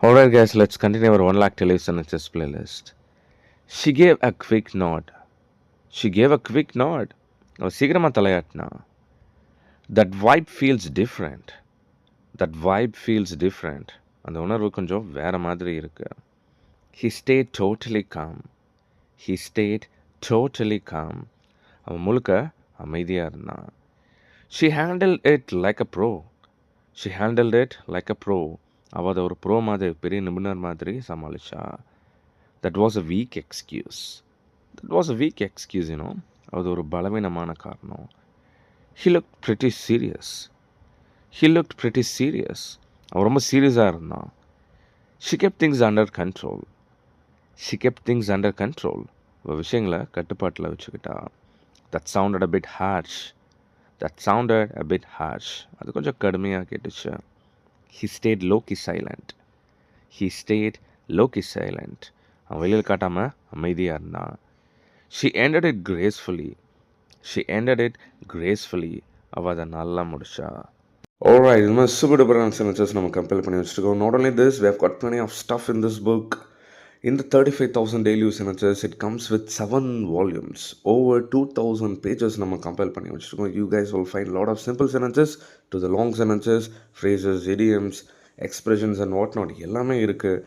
Alright, guys, let's continue our 1 lakh to listen to this playlist. She gave a quick nod. She gave a quick nod. அவ சீக்கிரமா தலையாட்டினா. That vibe feels different. That vibe feels different. அந்த உணர்வு கொஞ்சம் வேற மாதிரி இருக்கு. He stayed totally calm. He stayed totally calm. அவன் முழுக்க அமைதியா இருந்தான். She handled it like a pro. She handled it like a pro. அவ அதை ஒரு ப்ரோ மாதிரி பெரிய நிபுணர் மாதிரி சமாளிச்சா. That was a weak excuse. That was a weak excuse, you know. அது ஒரு பலவீனமான காரணம். He looked pretty serious. He looked pretty serious. அவன் ரொம்ப சீரியஸாக இருந்தான். She kept things under control. She kept things under control. அவள் விஷயங்களை கட்டுப்பாட்டில் வச்சுக்கிட்டா. That sounded a bit harsh. That sounded a bit harsh. அது கொஞ்சம் கடுமையாக கேட்டுச்சு. He stayed low-key silent. He stayed low-key silent. அவன் வெளியில் காட்டாமல் அமைதியாக இருந்தான். She ended it gracefully. She ended it gracefully. அவள் அதை நல்லா முடிச்சா. Alright, இது மாதிரி super duper sentences நம்ம கம்பேர் பண்ணி வச்சுருக்கோம். Not only this, we have got plenty of stuff in this book. In the 35,000 daily use sentences, it comes with 7 volumes. Over 2,000 pages நம்ம கம்பேர் பண்ணி வச்சுருக்கோம். You guys will find a lot of simple sentences to the long sentences, phrases, idioms, expressions and whatnot. எல்லாமே இருக்குது.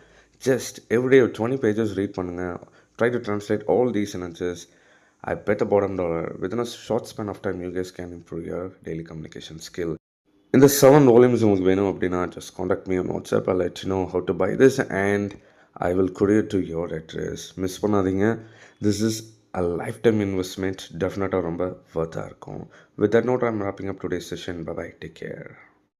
Just every day 20 pages read பண்ணுங்கள். Try to translate all these sentences. I bet a bottom dollar. Within a short span of time, you guys can improve your daily communication skill. In the 7 volumes உங்களுக்கு வேணும் அப்படின்னா just contact me on WhatsApp. I'll let you know how to buy this and I will courier to your address. Miss பண்ணாதீங்க. This is a lifetime investment. டெஃபினட்டாக ரொம்ப worth இருக்கும். With that note, I'm wrapping up today's session. Bye-bye. Take care.